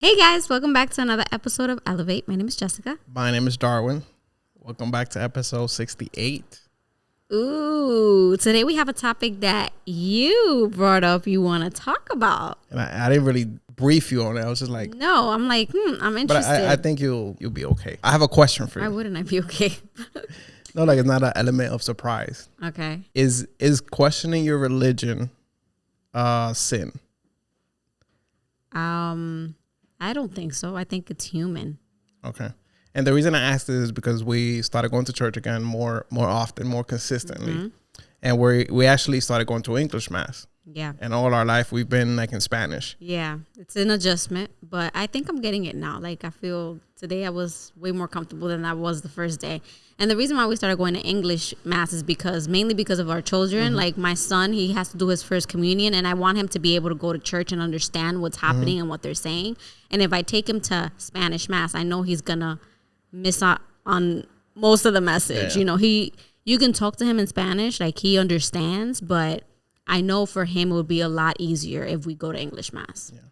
Hey guys, welcome back to another episode of Elevate. My name is Jessica. My name is Darwin. Welcome back to episode 68. Ooh, today we have a topic that you brought up you want to talk about. And I didn't really brief you on it. I was just like, No, I'm like, I'm but interested. I think you'll be okay. I have a question for Why you. wouldn't I be okay? No, like it's not an element of surprise. Okay. Is questioning your religion sin? I don't think so. I think it's human. Okay. And the reason I asked this is because we started going to church again more often, more consistently. Mm-hmm. And we actually started going to English mass. Yeah. And all our life we've been like in Spanish. Yeah. It's an adjustment, but I think I'm getting it now. Like I feel today I was way more comfortable than I was the first day. And the reason why we started going to English mass is mainly because of our children. Mm-hmm. Like my son, he has to do his first communion and I want him to be able to go to church and understand what's happening and what they're saying. And if I take him to Spanish mass, I know he's going to miss out on most of the message. Yeah. You know, you can talk to him in Spanish, like he understands, but I know for him it would be a lot easier if we go to English mass. Yeah.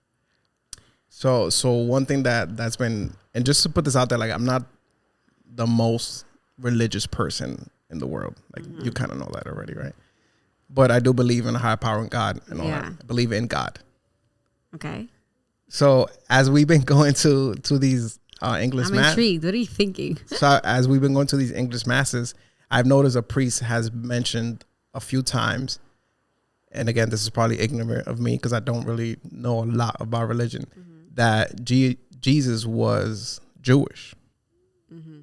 So one thing that's been, and just to put this out there, like I'm not the most religious person in the world. Like you kind of know that already, right? But I do believe in a higher power in God and all that. I believe in God. Okay. So as we've been going to these English I'm intrigued. What are you thinking? So as we've been going to these English masses, I've noticed a priest has mentioned a few times, and again, this is probably ignorant of me because I don't really know a lot about religion, that Jesus was Jewish. Mm-hmm.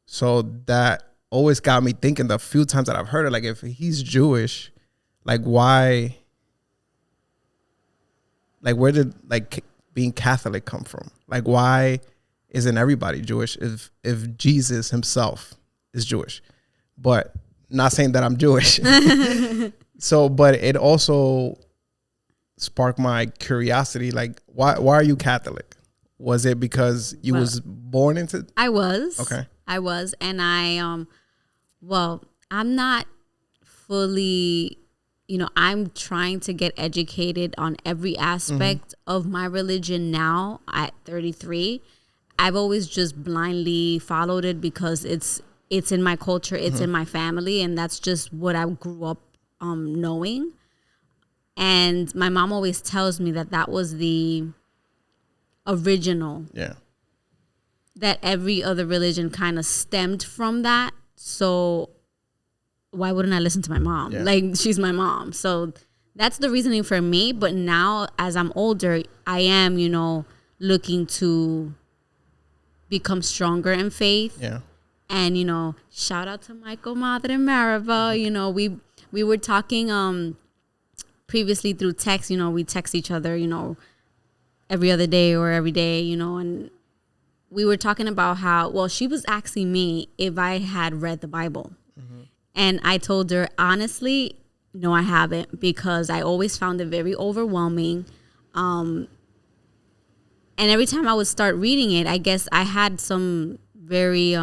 So that always got me thinking the few times that I've heard it, like if he's Jewish, like why, like where did like being Catholic come from? Like why isn't everybody Jewish if Jesus himself is Jewish? But not saying that I'm Jewish. So, but it also sparked my curiosity. Like, why are you Catholic? Was it because you was born into? I was. Okay. I was. And I'm not fully, I'm trying to get educated on every aspect of my religion now at 33. I've always just blindly followed it because it's in my culture, it's in my family, and that's just what I grew up knowing. And my mom always tells me that was the original. Yeah. That every other religion kind of stemmed from that. So why wouldn't I listen to my mom? Yeah. Like she's my mom. So that's the reasoning for me. But now as I'm older, I am, looking to become stronger in faith. Yeah. And, shout out to Michael, Madre Maribel. We were talking previously through text. We text each other, every other day or every day, and we were talking about how, she was asking me if I had read the Bible. Mm-hmm. And I told her, honestly, no, I haven't, because I always found it very overwhelming. And every time I would start reading it, I guess I had some very,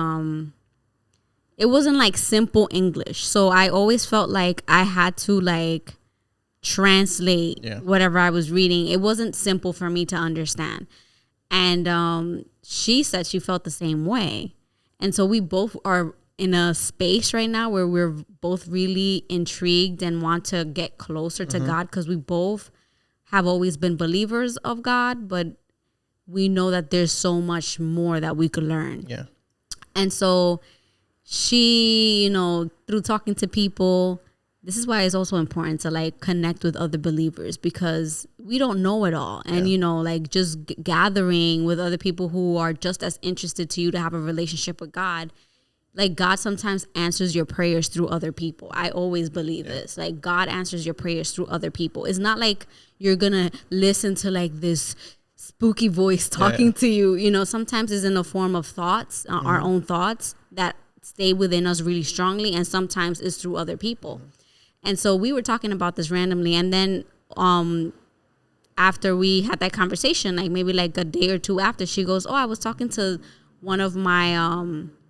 it wasn't like simple English. So I always felt like I had to like translate whatever I was reading. It wasn't simple for me to understand. And she said she felt the same way. And so we both are in a space right now where we're both really intrigued and want to get closer to God, because we both have always been believers of God, but we know that there's so much more that we could learn. Yeah. And so she, through talking to people, this is why it's also important to like connect with other believers, because we don't know it all. And, like just gathering with other people who are just as interested to you to have a relationship with God. Like God sometimes answers your prayers through other people. I always believe this. Like God answers your prayers through other people. It's not like you're going to listen to like this spooky voice talking to you. Sometimes it's in the form of thoughts, our own thoughts that stay within us really strongly. And sometimes it's through other people. And so we were talking about this randomly. And then after we had that conversation, like maybe like a day or two after, she goes, I was talking to one of my,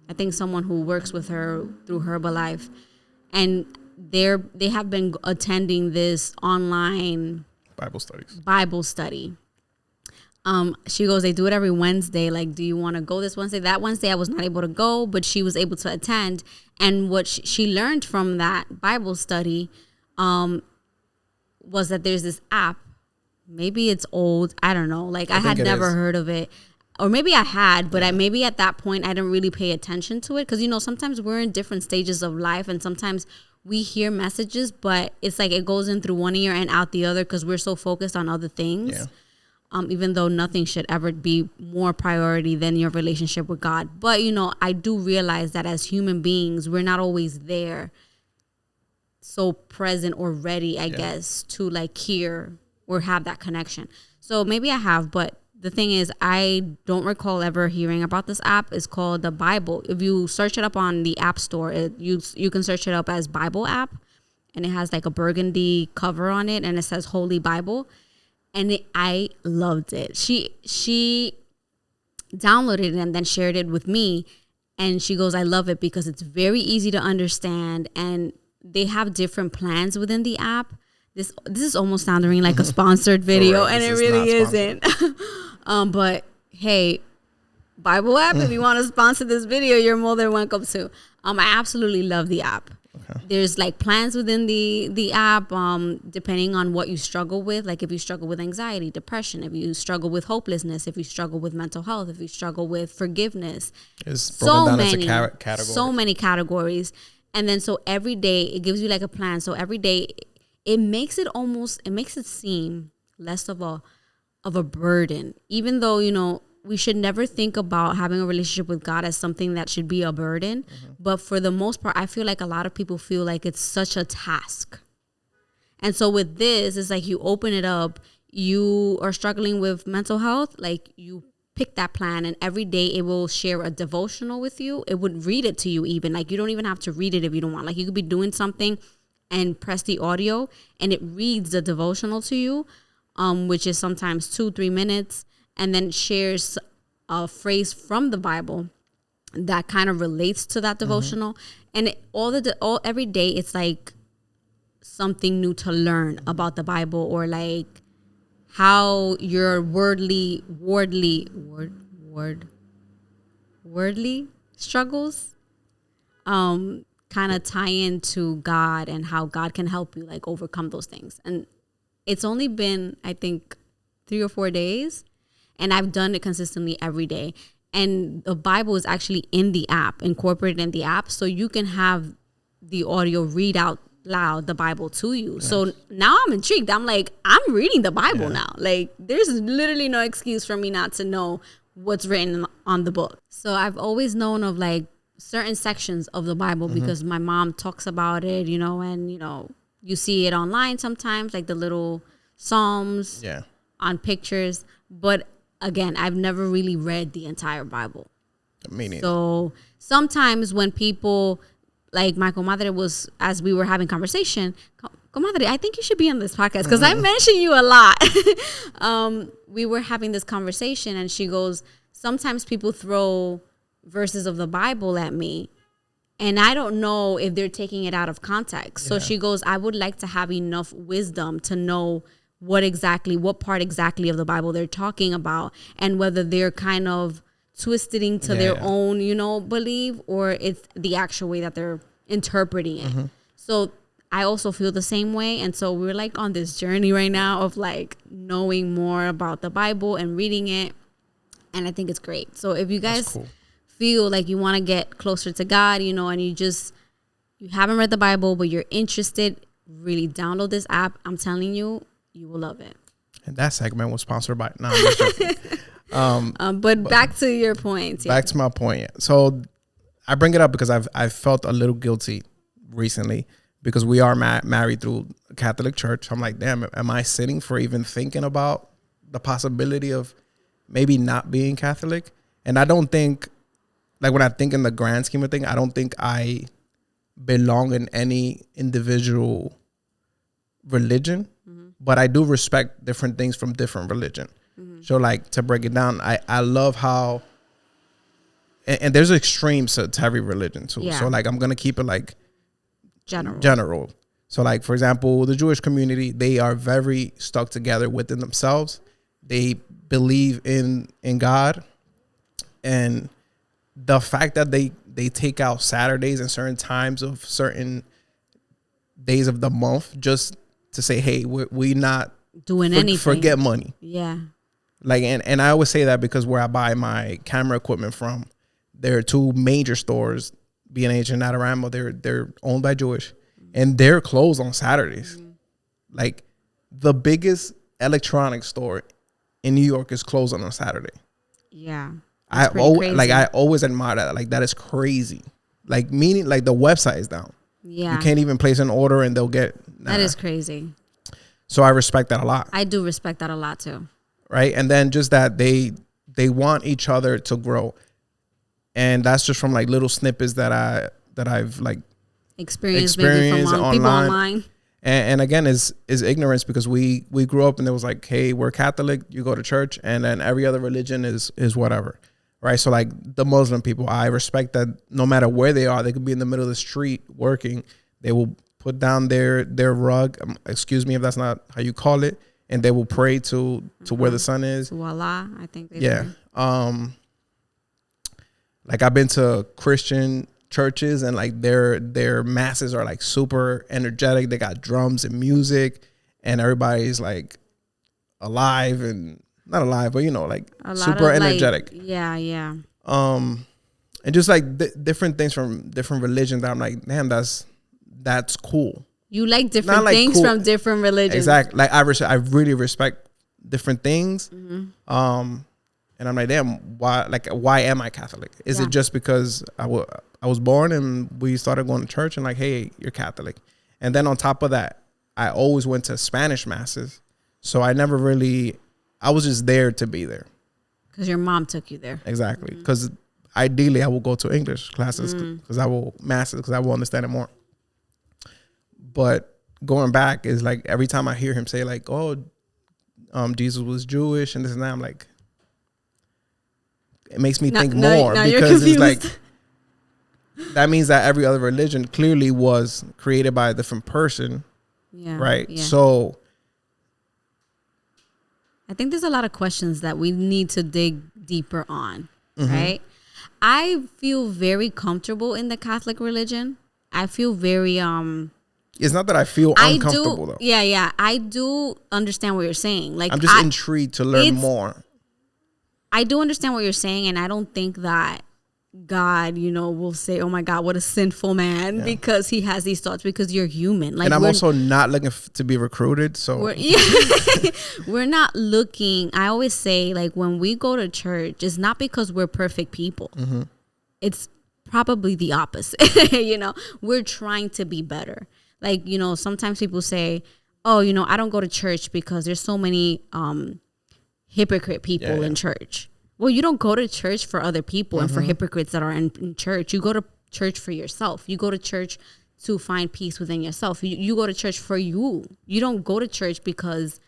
I think someone who works with her through Herbalife. And they have been attending this online Bible studies. Bible study. She goes, they do it every Wednesday. Like, do you want to go this Wednesday? That Wednesday I was not able to go, but she was able to attend. And what she learned from that Bible study was that there's this app. Maybe it's old. I don't know. Like, I had never heard of it. Or maybe I had, but maybe at that point I didn't really pay attention to it. Because, you know, sometimes we're in different stages of life, and sometimes we hear messages, but it's like it goes in through one ear and out the other because we're so focused on other things. Yeah. Even though nothing should ever be more priority than your relationship with God. But, you know, I do realize that as human beings, we're not always there so present or ready, I guess, to like hear or have that connection. So maybe I have, but the thing is, I don't recall ever hearing about this app. It's called the Bible. If you search it up on the App Store, you can search it up as Bible app, and it has like a burgundy cover on it, and it says Holy Bible. And I loved it. She downloaded it and then shared it with me. And she goes, I love it because it's very easy to understand. And they have different plans within the app. This is almost sounding like a sponsored video, and it really isn't. But hey, Bible app, if you want to sponsor this video, you're more than welcome to. I absolutely love the app. Okay. There's like plans within the app, depending on what you struggle with. Like if you struggle with anxiety, depression, if you struggle with hopelessness, if you struggle with mental health, if you struggle with forgiveness. It's broken down into categories. So many categories. And then so every day it gives you like a plan. So every day it makes it seem less of a burden. Even though, you know, we should never think about having a relationship with God as something that should be a burden. Mm-hmm. But for the most part, I feel like a lot of people feel like it's such a task. And so with this, it's like you open it up, you are struggling with mental health, like you pick that plan, and every day it will share a devotional with you. It would read it to you even. Like you don't even have to read it if you don't want. Like you could be doing something and press the audio and it reads the devotional to you, which is sometimes 2-3 minutes. And then shares a phrase from the Bible that kind of relates to that devotional. Mm-hmm. And every day it's like something new to learn about the Bible, or like how your worldly struggles kind of tie into God and how God can help you like overcome those things. And it's only been, I think, 3 or 4 days. And I've done it consistently every day. And the Bible is actually in the app, incorporated in the app. So you can have the audio read out loud the Bible to you. Nice. So now I'm intrigued. I'm like, I'm reading the Bible now. Like there's literally no excuse for me not to know what's written on the book. So I've always known of like certain sections of the Bible because my mom talks about it, you know, and, you know, you see it online sometimes, like the little Psalms on pictures. But again, I've never really read the entire Bible. Me neither. So sometimes when people, like my comadre was, as we were having conversation, comadre, I think you should be on this podcast because I mention you a lot. We were having this conversation and she goes, sometimes people throw verses of the Bible at me and I don't know if they're taking it out of context. So she goes, I would like to have enough wisdom to know what part exactly of the Bible they're talking about, and whether they're kind of twisting to their own, you know, belief, or it's the actual way that they're interpreting it. So I also feel the same way. And so we're like on this journey right now of like knowing more about the Bible and reading it. And I think it's great. So if you guys feel like you want to get closer to God, you know, and you haven't read the Bible, but you're interested, really download this app. I'm telling you, you will love it. And that segment was sponsored by. No, but back to your point. Back to my point. Yeah. So I bring it up because I've felt a little guilty recently because we are married through a Catholic church. I'm like, damn, am I sinning for even thinking about the possibility of maybe not being Catholic? And I don't think, like when I think in the grand scheme of things, I don't think I belong in any individual religion. But I do respect different things from different religion. So like to break it down, I love how, and there's extremes to every religion too. Yeah. So like I'm going to keep it like general. So like, for example, the Jewish community, they are very stuck together within themselves. They believe in God, and the fact that they take out Saturdays and certain times of certain days of the month just to say, hey, we not doing anything. Forget money. Yeah. Like, and I always say that because where I buy my camera equipment from, there are two major stores, B&H and Adorama. They're owned by Jewish, and they're closed on Saturdays. Mm-hmm. Like, the biggest electronics store in New York is closed on a Saturday. Yeah. I always admire that. Like, that is crazy. Like, meaning, like, the website is down. Yeah. You can't even place an order and they'll get. Nah. That is crazy. So I respect that a lot. I do respect that a lot too. Right. And then just that they want each other to grow. And that's just from like little snippets that I've like experienced maybe from people online. And again, is ignorance, because we grew up and it was like, hey, we're Catholic, you go to church, and then every other religion is whatever. Right. So like the Muslim people, I respect that no matter where they are, they could be in the middle of the street working. They will put down their rug. Excuse me if that's not how you call it. And they will pray to where the sun is. To Allah, I think they do. Like I've been to Christian churches and like their masses are like super energetic. They got drums and music and everybody's like alive and not alive, but you know, like super energetic. Like, yeah. And just like different things from different religions that I'm like, damn, that's cool. You like different things cool. from different religions. Exactly. Like I really respect different things. Mm-hmm. And I'm like, damn, why am I Catholic? Is it just because I was born and we started going to church and like, hey, you're Catholic. And then on top of that, I always went to Spanish masses. So I was just there to be there. Because your mom took you there. Exactly. Because ideally I will go to English classes because I will understand it more. But going back is like every time I hear him say like, oh, Jesus was Jewish and this and that, I'm like, it makes me think more because it's like, that means that every other religion clearly was created by a different person. Yeah. Right. Yeah. So I think there's a lot of questions that we need to dig deeper on. Mm-hmm. Right. I feel very comfortable in the Catholic religion. I feel very, it's not that I feel uncomfortable though. Yeah. I do understand what you're saying. Like I'm just intrigued to learn more. I do understand what you're saying, and I don't think that God, will say, "Oh my God, what a sinful man," because he has these thoughts. Because you're human. Like, and I'm also not looking to be recruited. So we're not looking. I always say, like, when we go to church, it's not because we're perfect people. Mm-hmm. It's probably the opposite. We're trying to be better. Like, sometimes people say, oh, I don't go to church because there's so many hypocrite people in church. Well, you don't go to church for other people and for hypocrites that are in church. You go to church for yourself. You go to church to find peace within yourself. You go to church for you. You don't go to church because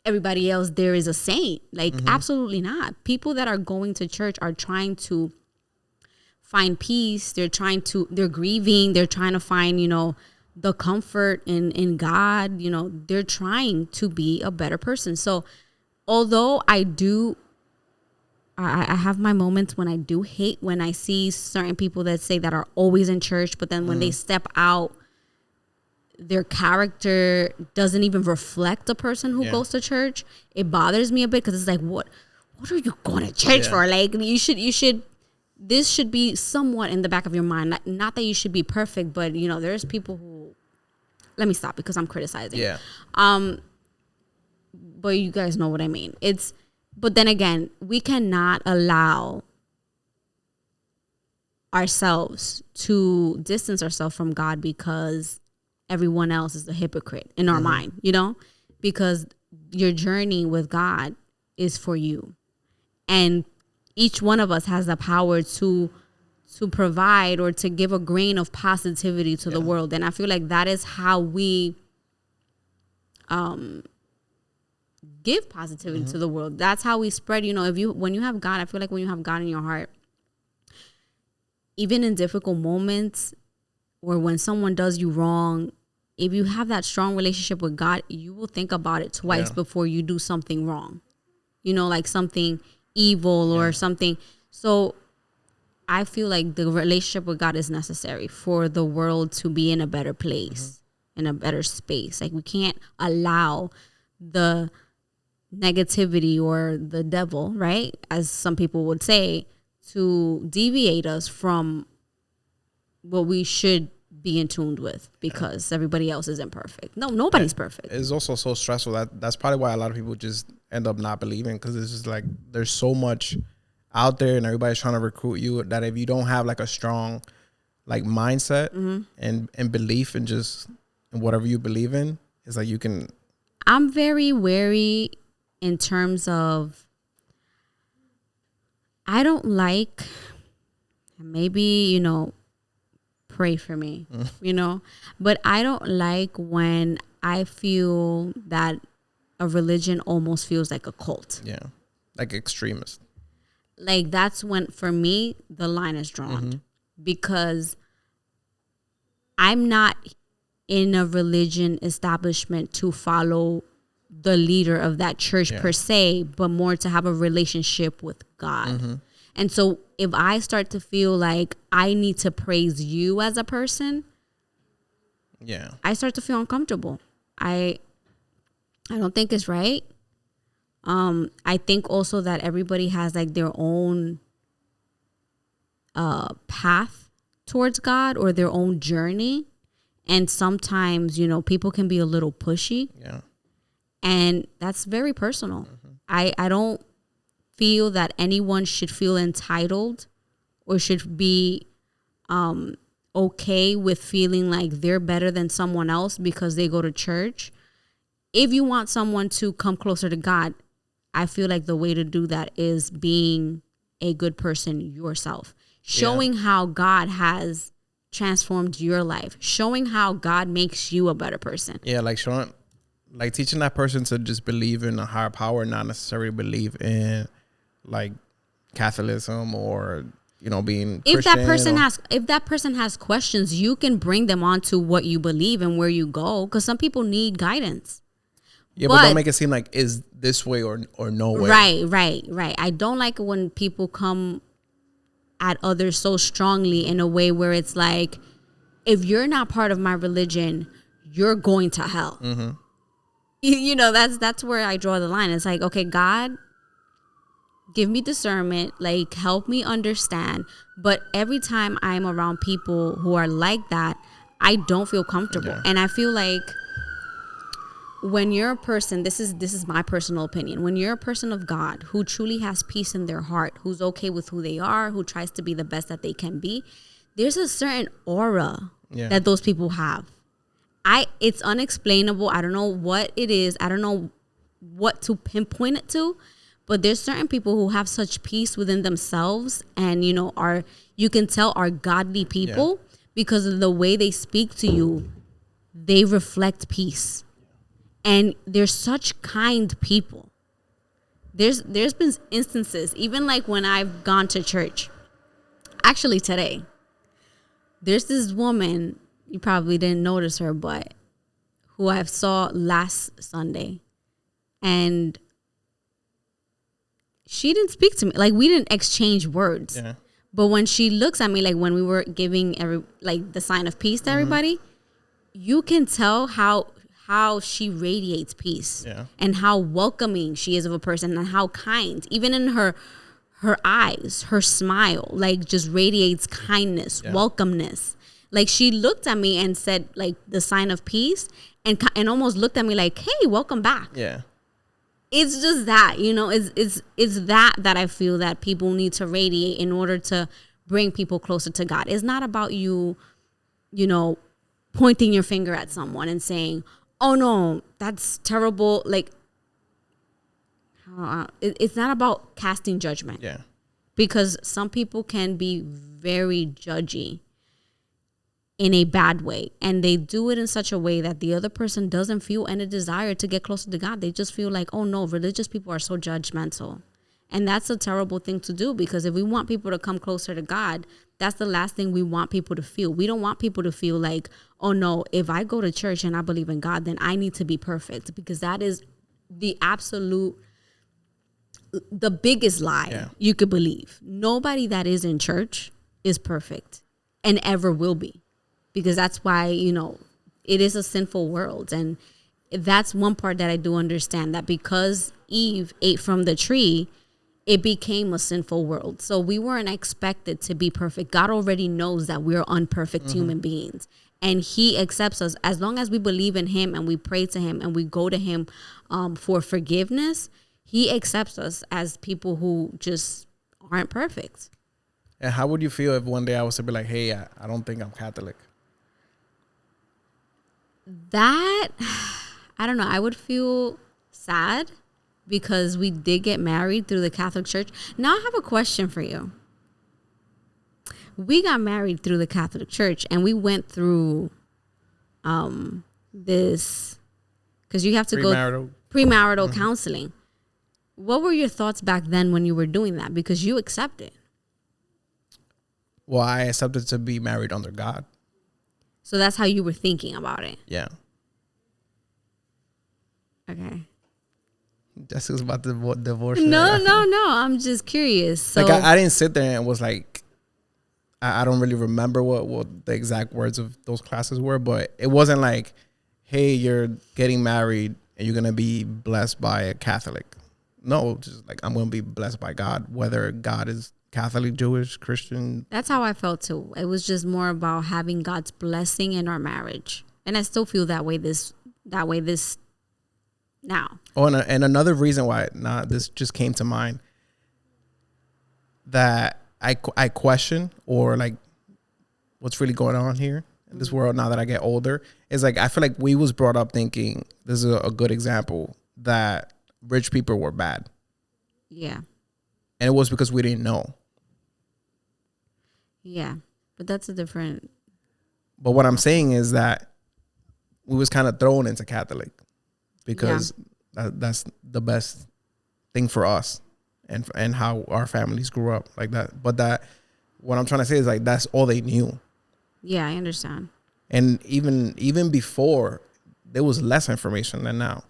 everybody else there is a saint. Like, absolutely not. People that are going to church are trying to find peace. They're grieving. They're trying to find, the comfort in God. They're trying to be a better person. So although I have my moments when I do hate when I see certain people that say that are always in church, but then when they step out, their character doesn't even reflect a person who goes to church. It bothers me a bit because it's like, what are you going to church for? Like, this should be somewhat in the back of your mind. Not that you should be perfect, but there's people who, let me stop because I'm criticizing. Yeah. But you guys know what I mean. But then again, we cannot allow ourselves to distance ourselves from God because everyone else is a hypocrite in our mind, because your journey with God is for you. And each one of us has the power to provide or to give a grain of positivity to the world. And I feel like that is how we give positivity to the world. That's how we spread, when you have God, I feel like when you have God in your heart, even in difficult moments or when someone does you wrong, if you have that strong relationship with God, you will think about it twice before you do something wrong. like something evil or something. So I feel like the relationship with God is necessary for the world to be in a better place, in a better space. Like we can't allow the negativity or the devil, right, as some people would say, to deviate us from what we should be in tune with, because everybody else is imperfect. No, nobody's perfect. It's also so stressful that's probably why a lot of people just end up not believing, because it's just like there's so much out there and everybody's trying to recruit you, that if you don't have like a strong like mindset and belief in just in whatever you believe in, it's like you can. I'm very wary in terms of, I don't like, maybe, pray for me, but I don't like when I feel that a religion almost feels like a cult. Yeah. Like extremist. Like that's when, for me, the line is drawn, because I'm not in a religion establishment to follow the leader of that church per se, but more to have a relationship with God. And so if I start to feel like I need to praise you as a person, I start to feel uncomfortable. I don't think it's right. I think also that everybody has like their own path towards God or their own journey. And sometimes, people can be a little pushy. Yeah. And that's very personal. I don't feel that anyone should feel entitled or should be okay with feeling like they're better than someone else because they go to church. If you want someone to come closer to God, I feel like the way to do that is being a good person yourself, showing how God has transformed your life, showing how God makes you a better person. Yeah, like showing, like teaching that person to just believe in a higher power, not necessarily believe in like Catholicism or being if Christian. If that person has questions, you can bring them on to what you believe and where you go, because some people need guidance. Yeah, but don't make it seem like is this way or no way. Right. I don't like it when people come at others so strongly in a way where it's like, if you're not part of my religion, you're going to hell. That's where I draw the line. It's like, okay, God, give me discernment, like help me understand. But every time I'm around people who are like that, I don't feel comfortable. Yeah. And I feel like when you're a person, this is my personal opinion, when you're a person of God who truly has peace in their heart, who's okay with who they are, who tries to be the best that they can be, there's a certain aura that those people have. It's unexplainable. I don't know what it is. I don't know what to pinpoint it to, but there's certain people who have such peace within themselves and, you can tell are godly people because of the way they speak to you. They reflect peace. And they're such kind people. There's been instances, even like when I've gone to church. Actually today, there's this woman, you probably didn't notice her, but who I saw last Sunday. And she didn't speak to me. Like we didn't exchange words. Yeah. But when she looks at me, like when we were giving the sign of peace to everybody, you can tell how she radiates peace and how welcoming she is of a person and how kind, even in her eyes, her smile, like just radiates kindness, welcomeness. Like she looked at me and said like the sign of peace and almost looked at me like, hey, welcome back. Yeah. It's just that, it's that I feel that people need to radiate in order to bring people closer to God. It's not about you, pointing your finger at someone and saying, oh no, that's terrible. Like, it's not about casting judgment. Yeah. Because some people can be very judgy in a bad way. And they do it in such a way that the other person doesn't feel any desire to get closer to God. They just feel like, oh no, religious people are so judgmental. And that's a terrible thing to do, because if we want people to come closer to God, that's the last thing we want people to feel. We don't want people to feel like, oh no, if I go to church and I believe in God, then I need to be perfect, because that is the absolute the biggest lie Yeah. you could believe. Nobody that is in church is perfect and ever will be, because that's why, it is a sinful world. And that's one part that I do understand, that because Eve ate from the tree, it became a sinful world. So we weren't expected to be perfect. God already knows that we're unperfect human beings. And he accepts us as long as we believe in him and we pray to him and we go to him for forgiveness. He accepts us as people who just aren't perfect. And how would you feel if one day I was to be like, hey, I don't think I'm Catholic? That, I don't know. I would feel sad because we did get married through the Catholic Church. Now I have a question for you. We got married through the Catholic Church and we went through this, because you have to go premarital counseling. What were your thoughts back then when you were doing that? Because you accepted. Well, I accepted to be married under God. So that's how you were thinking about it. Yeah. Okay. Jessica's about to divorce. No. I'm just curious. So like I didn't sit there and was like, I don't really remember what the exact words of those classes were, but it wasn't like, hey, you're getting married and you're gonna be blessed by a Catholic. No, just like I'm gonna be blessed by God, whether God is Catholic, Jewish, Christian. that's how I felt too. It was just more about having God's blessing in our marriage, and I still feel that way. This now. Oh, and another reason why this just came to mind, that I question, or like what's really going on here in this world now that I get older, is like I feel like we was brought up thinking, this is a good example, that rich people were bad. Yeah. And it was because we didn't know. Yeah. But that's a different. But what I'm saying is that we was kind of thrown into Catholic because that's the best thing for us and how our families grew up like that. But that, what I'm trying to say is like, that's all they knew. Yeah, I understand. And even before, there was less information than now.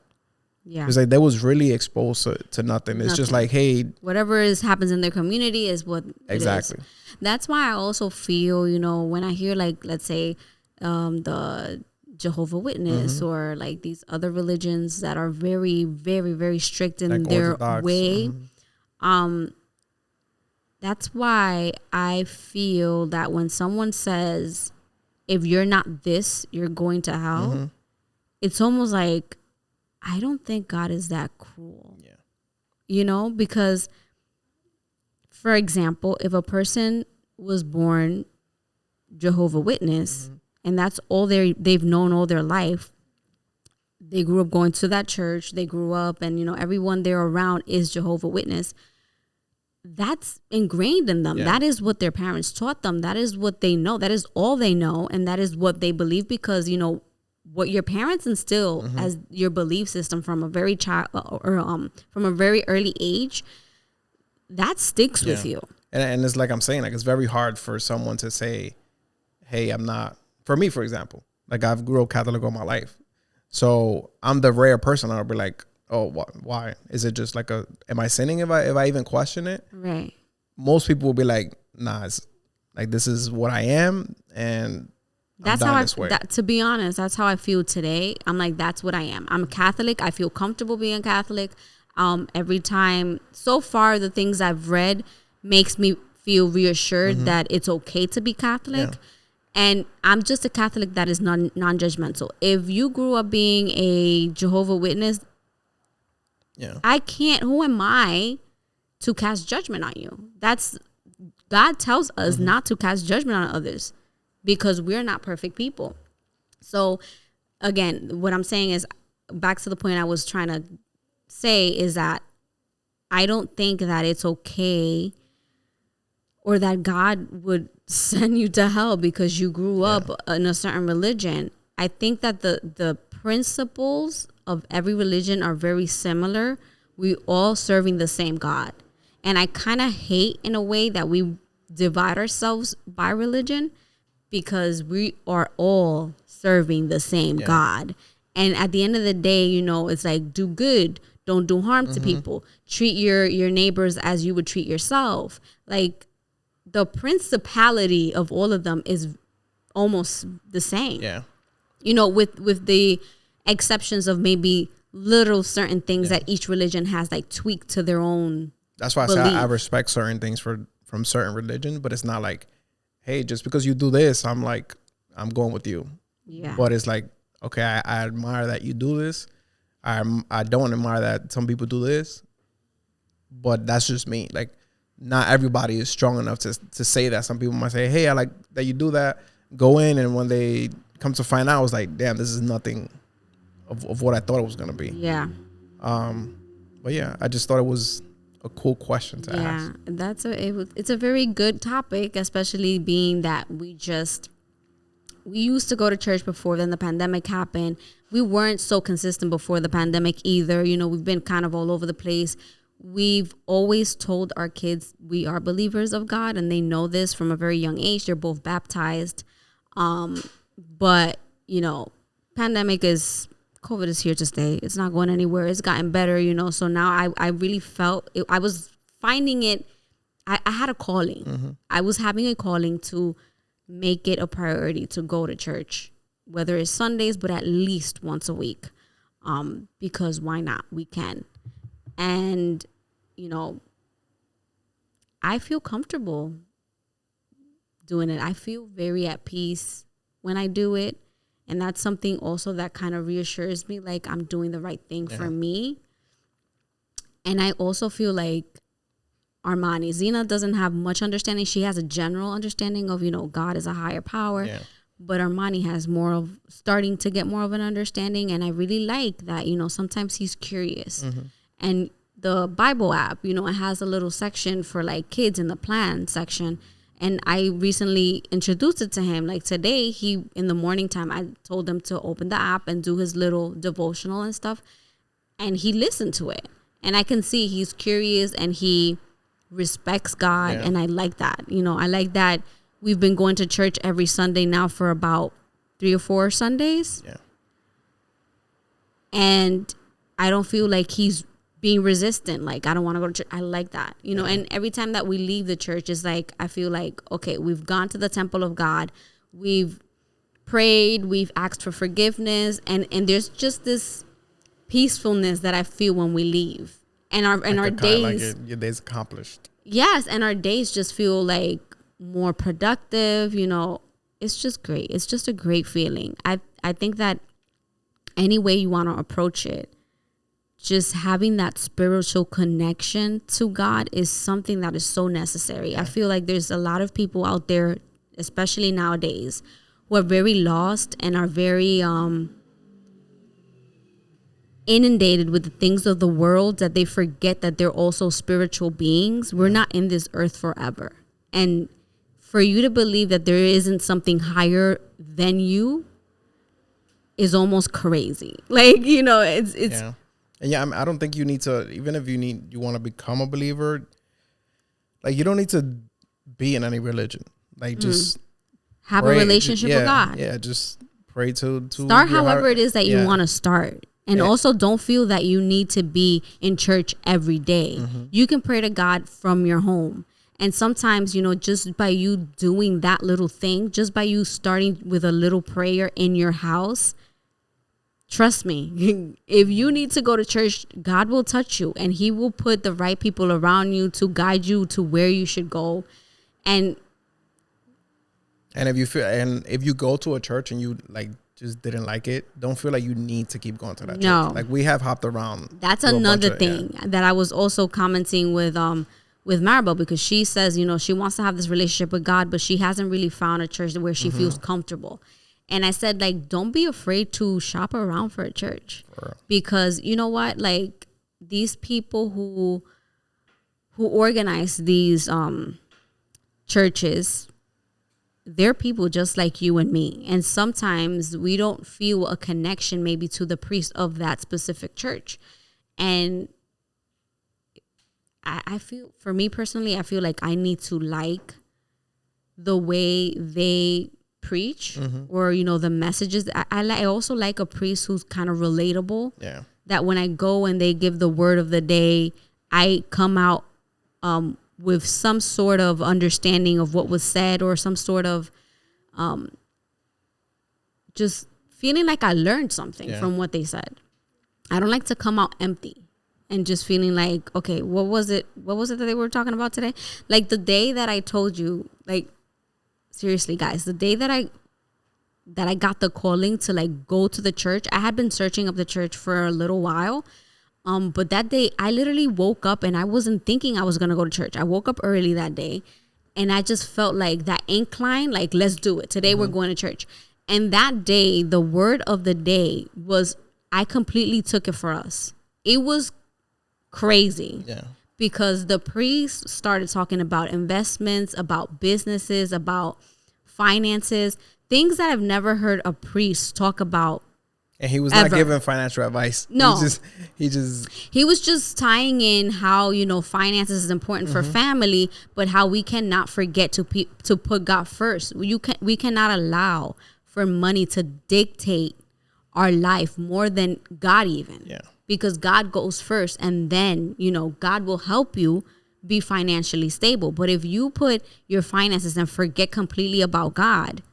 Yeah. Because like they was really exposed to nothing. It's just like, hey, whatever happens in their community is what exactly. It is. That's why I also feel, when I hear like, let's say, the Jehovah Witness or like these other religions that are very, very, very strict in like their Orthodox way. That's why I feel that when someone says, if you're not this, you're going to hell, it's almost like, I don't think God is that cruel. Yeah. Because, for example, if a person was born Jehovah Witness and that's all they've known all their life, they grew up going to that church, they grew up and, everyone they're around is Jehovah Witness, that's ingrained in them. Yeah. That is what their parents taught them. That is what they know. That is all they know. And that is what they believe because, what your parents instill as your belief system from a very from a very early age, that sticks with you. And it's like I'm saying, like it's very hard for someone to say, hey, I'm not. For me, for example, like I've grew up Catholic all my life, so I'm the rare person. I'll be like, oh, why? Is it just like am I sinning if I even question it? Right. Most people will be like, nah, it's like this is what I am, and that's how to be honest, that's how I feel today. I'm like, that's what I am. I'm Catholic. I feel comfortable being Catholic. Every time so far, the things I've read makes me feel reassured that it's okay to be Catholic. Yeah. And I'm just a Catholic that is non-judgmental. If you grew up being a Jehovah Witness, I can't, who am I to cast judgment on you? God tells us not to cast judgment on others, because we're not perfect people. So again, what I'm saying is, back to the point I was trying to say, is that I don't think that it's okay or that God would send you to hell because you grew up in a certain religion. I think that the principles of every religion are very similar. We all serving the same God. And I kind of hate in a way that we divide ourselves by religion, because we are all serving the same God. And at the end of the day, it's like, do good, don't do harm to people, treat your neighbors as you would treat yourself. Like, the principality of all of them is almost the same. Yeah. You know, with the exceptions of maybe little certain things that each religion has like tweaked to their own. That's why I say I respect certain things from certain religion, but it's not like, hey, just because you do this, I'm going with you. Yeah. But it's like, okay, I admire that you do this. I don't admire that some people do this, but that's just me. Like, not everybody is strong enough to say that. Some people might say, hey, I like that you do that. Go in, and when they come to find out, it's like, damn, this is nothing of what I thought it was gonna be. Yeah. But yeah, I just thought it was a cool question to ask. Yeah, it's a very good topic, especially being that we used to go to church before then the pandemic happened. We weren't so consistent before the pandemic either. You know, we've been kind of all over the place. We've always told our kids we are believers of God, and they know this from a very young age. They're both baptized. But, you know, COVID is here to stay. It's not going anywhere. It's gotten better, you know. So now I really felt I was finding it. I had a calling. I was having a calling to make it a priority to go to church, whether it's Sundays, but at least once a week. Because why not? We can. And, you know, I feel comfortable doing it. I feel very at peace when I do it. And that's something also that kind of reassures me, like I'm doing the right thing for me. And I also feel like Armani, Zena doesn't have much understanding. She has a general understanding of, you know, God is a higher power. Yeah. But Armani has starting to get more of an understanding. And I really like that, you know, sometimes he's curious. And the Bible app, you know, it has a little section for like kids in the plan section. And I recently introduced it to him. Like today, in the morning time, I told him to open the app and do his little devotional and stuff. And he listened to it. And I can see he's curious and he respects God. Yeah. And I like that. You know, I like that we've been going to church every Sunday now for about 3 or 4 Sundays. Yeah. And I don't feel like he's being resistant, like I don't want to go to church. I like that, you know. And every time that we leave the church, it's like I feel like, okay, we've gone to the temple of God, we've prayed, we've asked for forgiveness, and there's just this peacefulness that I feel when we leave, and our days, like your day's accomplished. Yes, and our days just feel like more productive. You know, it's just great. It's just a great feeling. I think that any way you want to approach it, just having that spiritual connection to God is something that is so necessary. I feel like there's a lot of people out there, especially nowadays, who are very lost and are very inundated with the things of the world that they forget that they're also spiritual beings. We're not in this earth forever. And for you to believe that there isn't something higher than you is almost crazy. Like, you know, it's Yeah, I don't think you need to, even if you want to become a believer, like you don't need to be in any religion. Like just have a relationship with God. Yeah, just pray to start however it is that you want to start. And also don't feel that you need to be in church every day. You can pray to God from your home. And sometimes, you know, just by you doing that little thing, just by you starting with a little prayer in your house, trust me, if you need to go to church, God will touch you and he will put the right people around you to guide you to where you should go. And if you go to a church and you like just didn't like it, don't feel like you need to keep going to that church. Like we have hopped around. That's another thing that I was also commenting with Maribel, because she says, you know, she wants to have this relationship with God, but she hasn't really found a church where she feels comfortable. And I said, like, don't be afraid to shop around for a church. Because you know what? Like, these people who organize these churches, they're people just like you and me. And sometimes we don't feel a connection maybe to the priest of that specific church. And I feel, for me personally, I feel like I need to like the way they preach or, you know, the messages. I also like a priest who's kind of relatable. Yeah. that when I go and they give the word of the day, I come out with some sort of understanding of what was said, or some sort of just feeling like I learned something from what they said. I don't like to come out empty and just feeling like, okay, what was it that they were talking about today? Like the day that I told you, like, seriously, guys, the day that I got the calling to like go to the church, I had been searching up the church for a little while. But that day I literally woke up and I wasn't thinking I was going to go to church. I woke up early that day and I just felt like that incline, like, let's do it. Today we're going to church. And that day, the word of the day was, I completely took it for us. It was crazy. Yeah. Because the priest started talking about investments, about businesses, about finances, things that I've never heard a priest talk about. And he was ever. not giving financial advice. No. He was just tying in how, you know, finances is important for family, but how we cannot forget to put God first. We cannot allow for money to dictate our life more than God even. Yeah. Because God goes first, and then, you know, God will help you be financially stable. But if you put your finances and forget completely about God,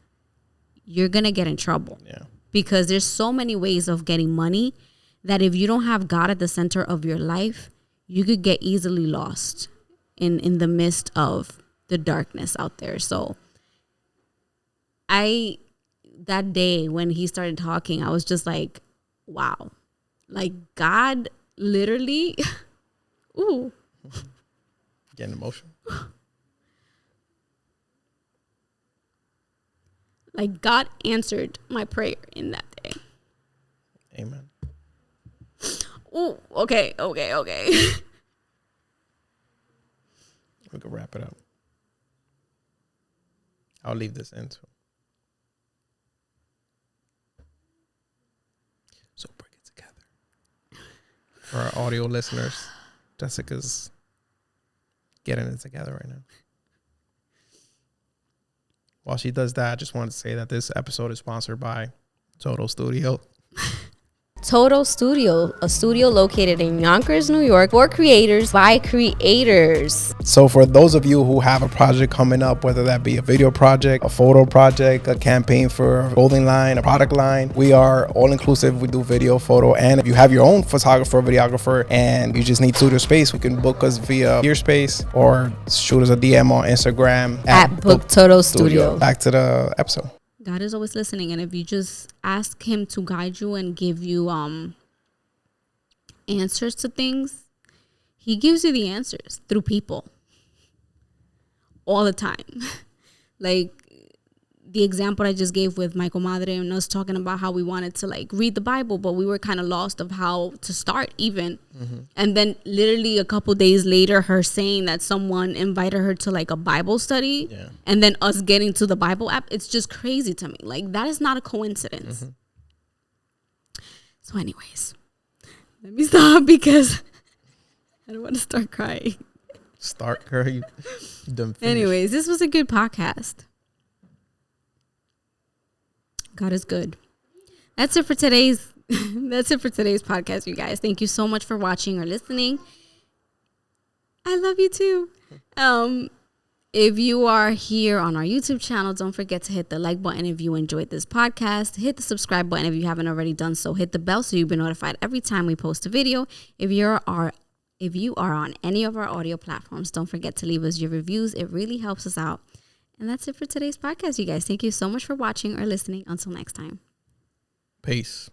you're going to get in trouble. Yeah. Because there's so many ways of getting money that if you don't have God at the center of your life, you could get easily lost in the midst of the darkness out there. So that day when he started talking, I was just like, wow. Like God literally, ooh. Getting emotional. Like God answered my prayer in that day. Amen. Ooh, okay. We can wrap it up. I'll leave this in too. So bring it together. For our audio listeners, Jessica's getting it together right now. While she does that, I just wanted to say that this episode is sponsored by Total Studio. Total Studio, a studio located in Yonkers, New York, for creators by creators. So for those of you who have a project coming up, whether that be a video project, a photo project, a campaign for a clothing line, a product line, we are all inclusive. We do video, photo, and if you have your own photographer, videographer, and you just need studio space, you can book us via Gearspace or shoot us a DM on Instagram at Book Total Studio. Back to the episode. God is always listening, and if you just ask him to guide you and give you answers to things, he gives you the answers through people all the time. Like the example I just gave with Michael Madre and us talking about how we wanted to like read the Bible, but we were kind of lost of how to start even. And then literally a couple days later, her saying that someone invited her to like a Bible study, and then us getting to the Bible app. It's just crazy to me. Like that is not a coincidence. So anyways, let me stop because I don't want to start crying. Start crying. Anyways, this was a good podcast. God is good. That's it for today's podcast, you guys. Thank you so much for watching or listening. I love you too. If you are here on our YouTube channel, don't forget to hit the like button if you enjoyed this podcast. Hit the subscribe button if you haven't already done so. Hit the bell so you'll be notified every time we post a video. If you are on any of our audio platforms, don't forget to leave us your reviews. It really helps us out. And that's it for today's podcast, you guys. Thank you so much for watching or listening. Until next time. Peace.